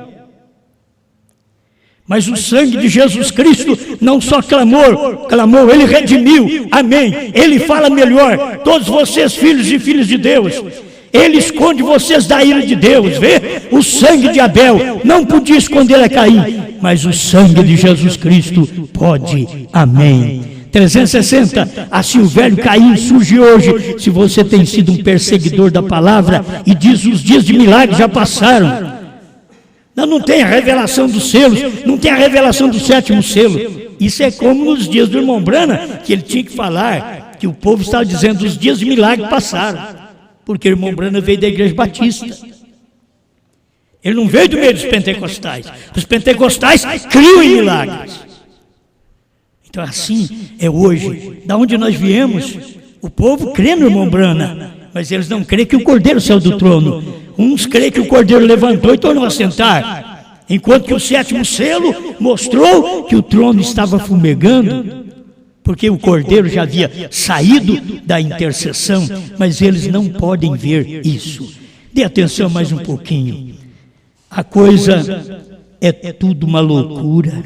Mas o sangue de Jesus Cristo não só clamou, Ele redimiu, amém. Ele fala melhor, todos vocês filhos e filhas de Deus, Ele esconde vocês da ira de Deus, vê? O sangue de Abel não podia esconder a Caim, mas o sangue de Jesus Cristo pode, amém. 360, assim o velho Caim surge hoje. Se você tem sido um perseguidor da palavra e diz os dias de milagre já passaram, não tem a revelação dos selos, não tem a revelação do 7º selo. Isso é como nos dias do irmão Brana, que ele tinha que falar, que o povo estava dizendo os dias de milagre passaram, porque o irmão Brana veio da igreja batista. Ele não veio do meio dos pentecostais. Os pentecostais criam em milagres. Então assim é hoje. Da onde nós viemos, o povo crê no irmão Brana, mas eles não creem que o Cordeiro saiu do trono. Uns creem que o Cordeiro levantou e tornou a sentar, enquanto que o 7º selo mostrou que o trono estava fumegando, porque o Cordeiro já havia saído da intercessão, mas eles não podem ver isso. Dê atenção mais um pouquinho. A coisa é tudo uma loucura,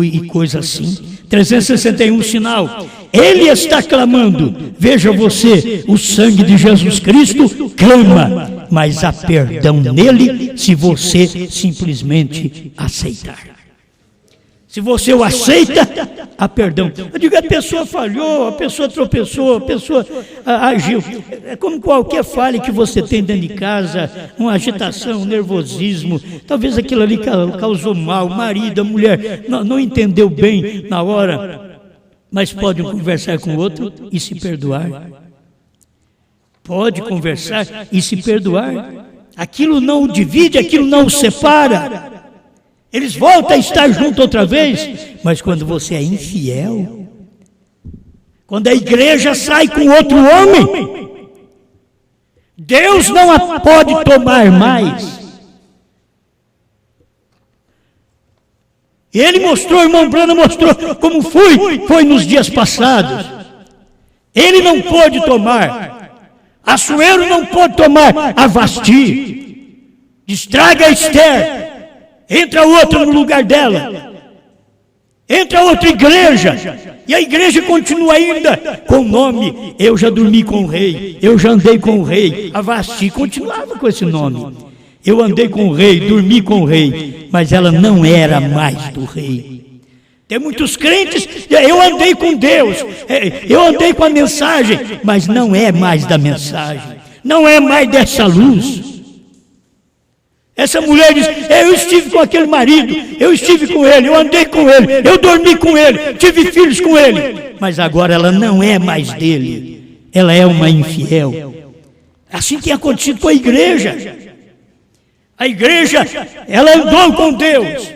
e coisa assim. 361 sinal. Ele está clamando. Veja você, o sangue de Jesus Cristo clama, mas há perdão nele se você simplesmente aceitar. Se você o aceita, há perdão. Eu digo, a pessoa falhou, a pessoa tropeçou, a pessoa agiu. É como qualquer falha que você tem dentro de casa, uma agitação, um nervosismo. Talvez aquilo ali causou mal, o marido, a mulher não entendeu bem na hora, mas pode conversar com o outro e se perdoar. Pode conversar e se perdoar. Aquilo não o divide, aquilo não o separa. Eles voltam a estar juntos outra vez, mas quando você é infiel, quando a igreja sai com outro homem, Deus não a pode tomar mais. Ele mostrou, irmão Brana mostrou como foi nos dias passados. Ele não pôde tomar, Assuero não pôde tomar a Vasti, estraga a Esther. Entra outra no lugar dela, entra outra igreja, e a igreja continua ainda com o nome, eu já dormi com o rei, eu já andei com o rei. A Vasti continuava com esse nome, eu andei com o rei, dormi com o rei, mas ela não era mais do rei. Tem muitos crentes, eu andei com Deus, eu andei com a mensagem, mas não é mais da mensagem, não é mais dessa luz. Essa mulher diz, eu estive com aquele marido, eu estive com ele, eu andei com ele, eu dormi com ele, tive filhos com ele, mas agora ela não é mais dele, ela é uma infiel. Assim tem acontecido com a igreja. A igreja, ela andou com Deus,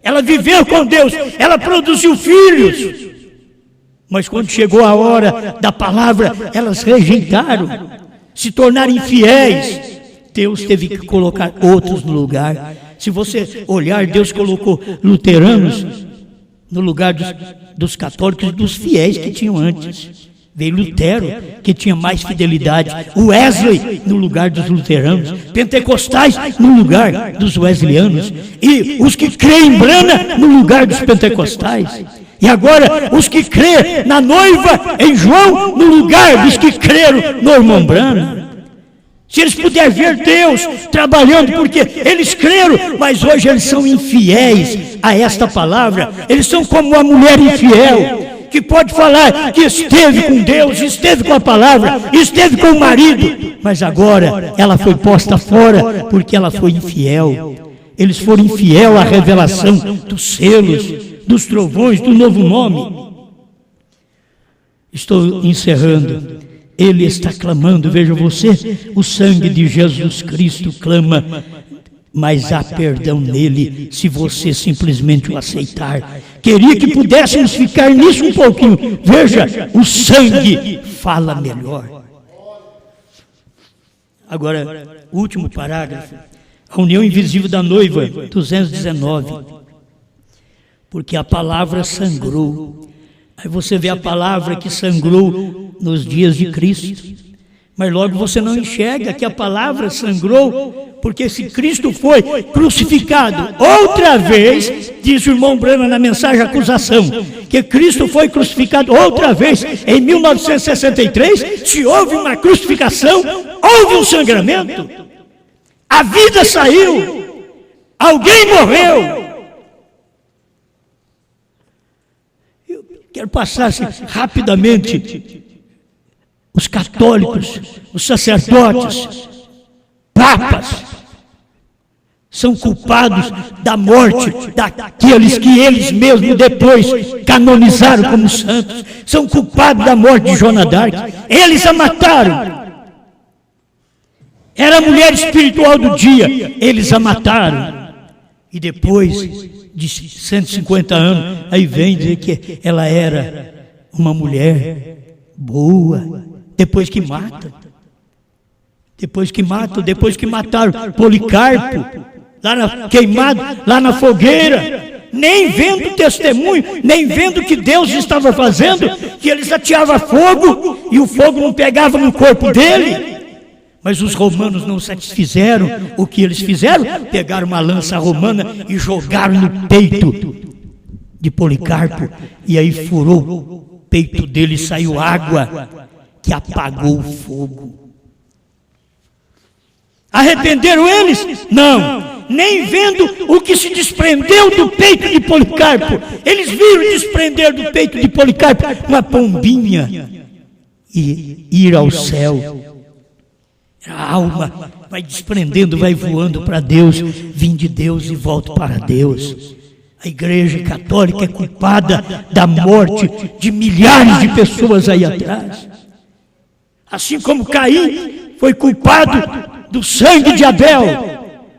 ela viveu com Deus, ela produziu filhos, mas quando chegou a hora da palavra, elas rejeitaram, se tornaram infiéis. Deus teve que colocar outros no lugar. Se você olhar, Deus colocou luteranos no lugar dos católicos e dos fiéis que tinham antes. Veio Lutero, que tinha mais fidelidade. Wesley no lugar dos luteranos. Pentecostais no lugar dos wesleyanos. E os que creem em Brana no lugar dos pentecostais. E agora os que creem na noiva em João no lugar dos que creram no irmão Brana. Se eles puderem ver Deus trabalhando, porque eles creram, mas hoje eles são infiéis a esta palavra. Eles são como uma mulher infiel, que pode falar que esteve com Deus, esteve com a palavra, esteve com o marido, mas agora ela foi posta fora porque ela foi infiel. Eles foram infiel à revelação dos selos, dos trovões, do novo nome. Estou encerrando. ele está clamando. Veja você, o sangue de Jesus Cristo clama, mas há perdão nele se você simplesmente o aceitar. Queria que pudéssemos ficar nisso um pouquinho. Veja, o sangue fala melhor. Agora, o último parágrafo, a união invisível da noiva, 219. Porque a palavra sangrou. Aí você vê a palavra que sangrou nos dias de Cristo. Mas logo você não enxerga que a palavra sangrou, porque se Cristo foi crucificado outra vez, diz o irmão Brana na mensagem acusação, que Cristo foi crucificado outra vez em 1963, se houve uma crucificação, houve um sangramento. A vida saiu, alguém morreu. Eu quero passar assim, rapidamente. Os católicos, os sacerdotes, papas, são culpados da morte daqueles que eles mesmos depois canonizaram como santos. São culpados da morte de Joana d'Arc. Eles a mataram. Era a mulher espiritual do dia. Eles a mataram. E depois de 150 anos, aí vem dizer que ela era uma mulher boa. Depois que matam, depois que mataram Policarpo, lá na, queimado, lá na fogueira, nem vendo testemunho, nem vendo o que Deus estava fazendo, que eles ateavam fogo e o fogo não pegava no corpo dele. Mas os romanos não satisfizeram o que eles fizeram, pegaram uma lança romana e jogaram no peito de Policarpo, e aí furou o peito dele e saiu água que apagou o fogo. Arrependeram eles? Não. Nem vendo o que se desprendeu do peito de Policarpo. Eles viram desprender do peito de Policarpo uma pombinha e ir ao céu. A alma vai desprendendo, vai voando para Deus, vim de Deus e volto para Deus. A Igreja Católica é culpada da morte de milhares de pessoas aí atrás. Assim como Caim foi culpado do sangue de Abel,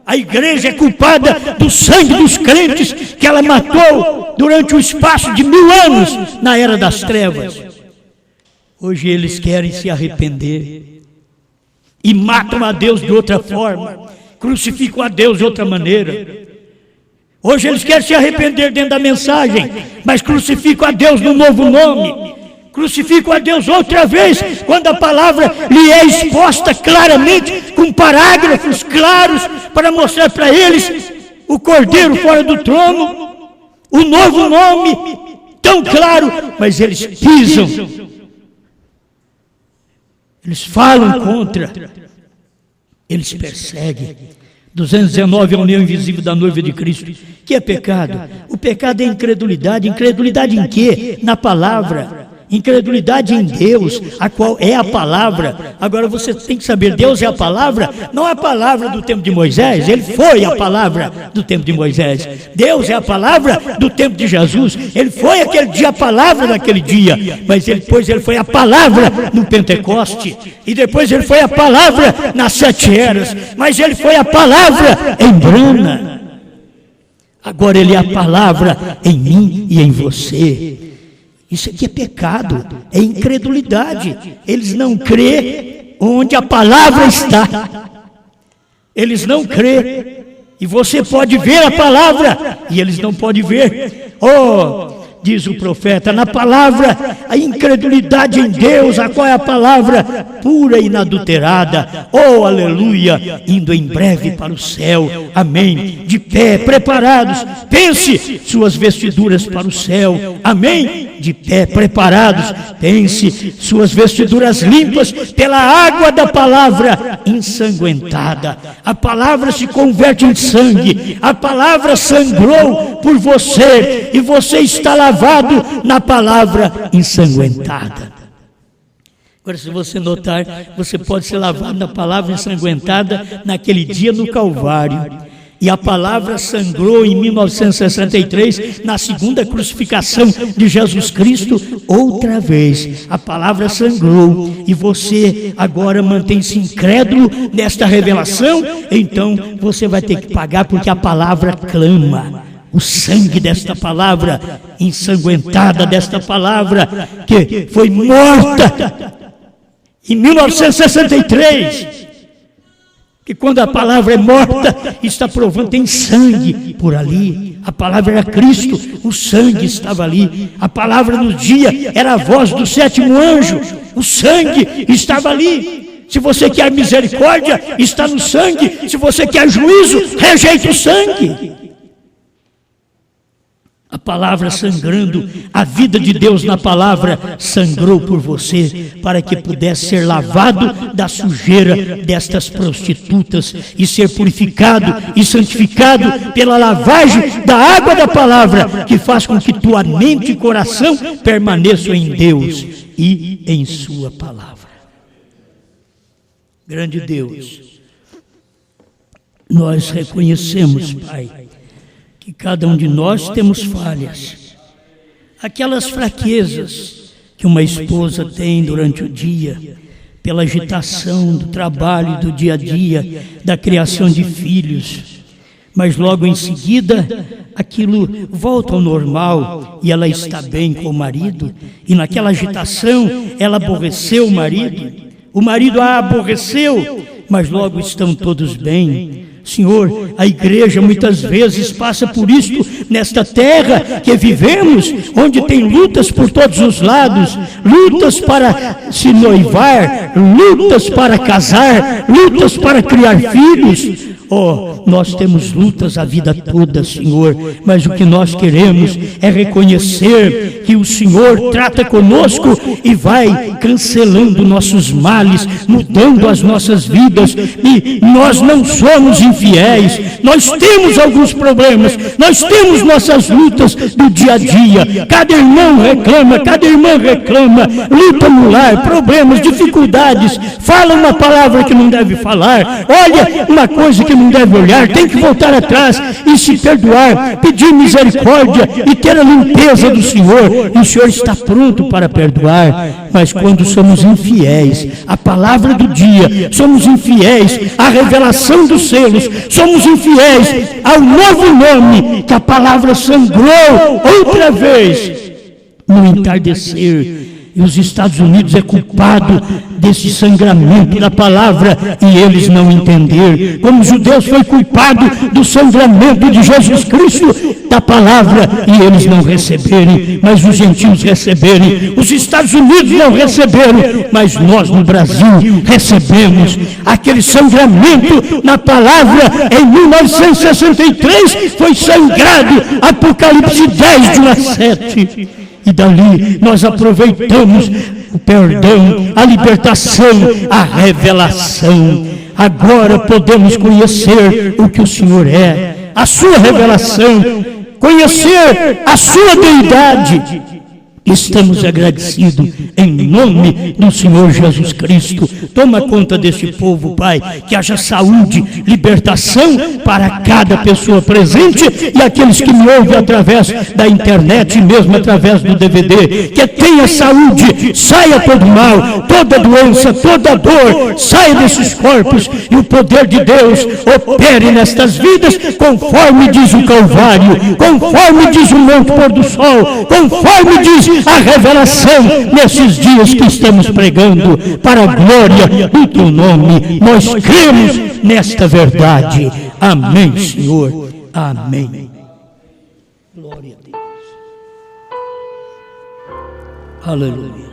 a igreja é culpada do sangue dos crentes que ela matou durante o espaço de 1000 anos na era das trevas. Hoje eles querem se arrepender e matam a Deus de outra forma, crucificam a Deus de outra maneira. Hoje eles querem se arrepender dentro da mensagem, mas crucificam a Deus no novo nome. Crucificam a Deus outra vez, quando a palavra lhe é exposta claramente, com parágrafos claros, para mostrar para eles o Cordeiro fora do trono, o novo nome, tão claro, mas eles pisam, eles falam contra, eles perseguem. 219, a união invisível da noiva de Cristo. Que é pecado? O pecado é incredulidade. Incredulidade em quê? Na palavra. Incredulidade em Deus, a qual é a palavra. Agora você tem que saber, Deus é a palavra, não é a palavra do tempo de Moisés, ele foi a palavra do tempo de Moisés. Deus é a palavra do tempo de Jesus, ele foi aquele dia a palavra daquele dia, mas depois ele foi a palavra no Pentecoste, e depois ele foi a palavra nas 7 eras, mas ele foi a palavra em Brana. Agora ele é a palavra em mim e em você. Isso aqui é pecado, é incredulidade. Eles não crêem onde a palavra está. Eles não crêem. E você pode ver a palavra, e eles não podem ver. Oh, diz o profeta, na palavra, a incredulidade em Deus, a qual é a palavra pura e inadulterada. Oh, aleluia, indo em breve para o céu. Amém. De pé, preparados. Pense suas vestiduras para o céu. Amém. De pé, preparados. Pense suas vestiduras limpas pela água da palavra ensanguentada. A palavra se converte em sangue. A palavra sangrou por você e você está lavado na palavra ensanguentada. Agora, se você notar, você pode ser lavado na palavra ensanguentada naquele dia no Calvário. E a palavra sangrou em 1963, na segunda crucificação de Jesus Cristo, outra vez. A palavra sangrou. E você agora mantém-se incrédulo nesta revelação, então você vai ter que pagar, porque a palavra clama. O sangue desta palavra, ensanguentada desta palavra, que foi morta em 1963. Que quando a palavra é morta, está provando, tem sangue por ali. A palavra era Cristo, o sangue estava ali. A palavra no dia era a voz do sétimo anjo, o sangue estava ali. Se você quer misericórdia, está no sangue. Se você quer juízo, rejeita o sangue. A palavra sangrando, a vida de Deus na palavra sangrou por você, para que pudesse ser lavado da sujeira destas prostitutas e ser purificado e santificado pela lavagem da água da palavra, que faz com que tua mente e coração permaneçam em Deus e em sua palavra. Grande Deus, nós reconhecemos, Pai, que cada um de nós temos falhas, aquelas fraquezas que uma esposa tem durante o dia, pela agitação do trabalho, do dia a dia, da criação de filhos, mas logo em seguida aquilo volta ao normal e ela está bem com o marido, e naquela agitação ela aborreceu o marido a aborreceu, mas logo estão todos bem. Senhor, a igreja muitas vezes passa por isto nesta terra que vivemos, onde tem lutas por todos os lados, lutas para se noivar, lutas para casar, lutas para criar filhos. Oh, nós temos lutas a vida toda, Senhor, mas o que nós queremos é reconhecer que o Senhor trata conosco e vai cancelando nossos males, mudando as nossas vidas, e nós não somos infiéis, nós temos alguns problemas, nós temos nossas lutas do dia a dia, cada irmão reclama, cada irmã reclama, luta no lar, problemas, dificuldades, fala uma palavra que não deve falar, olha uma coisa que não deve olhar, tem que voltar atrás e se perdoar, pedir misericórdia e ter a limpeza do Senhor, e o Senhor está pronto para perdoar. Mas quando somos infiéis à palavra do dia, somos infiéis à revelação dos selos, somos infiéis ao novo nome que a palavra sangrou outra vez no entardecer, e os Estados Unidos é culpado desse sangramento da palavra, e eles não entenderam, como os judeus foi culpado do sangramento de Jesus Cristo da palavra, e eles não receberem, mas os gentios receberem, os Estados Unidos não receberam, mas nós no Brasil recebemos aquele sangramento na palavra. Em 1963 foi sangrado, Apocalipse 10, de 1 a 7. E dali nós aproveitamos o perdão, a libertação, a revelação. Agora podemos conhecer o que o Senhor é, a sua revelação, conhecer a sua deidade. Estamos agradecidos em nome do Senhor Jesus Cristo. Toma conta deste povo, Pai, que haja saúde, libertação para cada pessoa presente e aqueles que me ouvem através da internet, mesmo através do DVD, que tenha saúde, saia todo mal, toda doença, toda dor, saia desses corpos, e o poder de Deus opere nestas vidas, conforme diz o Calvário, conforme diz o Monte Pôr do Sol, conforme diz a revelação nesses dias que estamos pregando, para a glória do teu nome. Nós cremos nesta verdade. Amém, Senhor. Amém. Glória a Deus. Aleluia.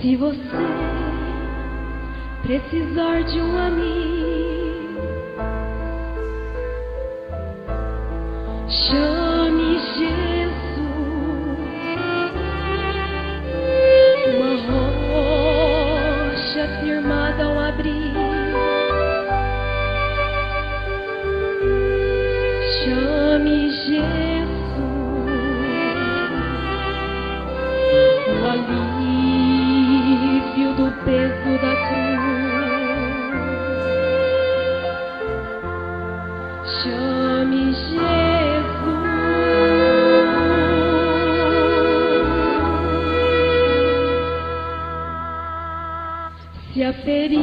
Se você precisar de um amigo, chame Jesus. alívio do peso da cruz. Chame Jesus. Se a ferida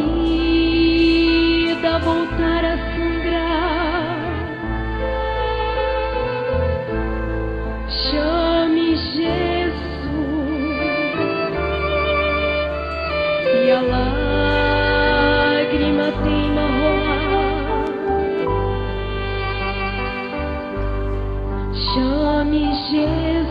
voltar a sangrar, chame Jesus. Se a lágrima teima a rolar, chame Jesus.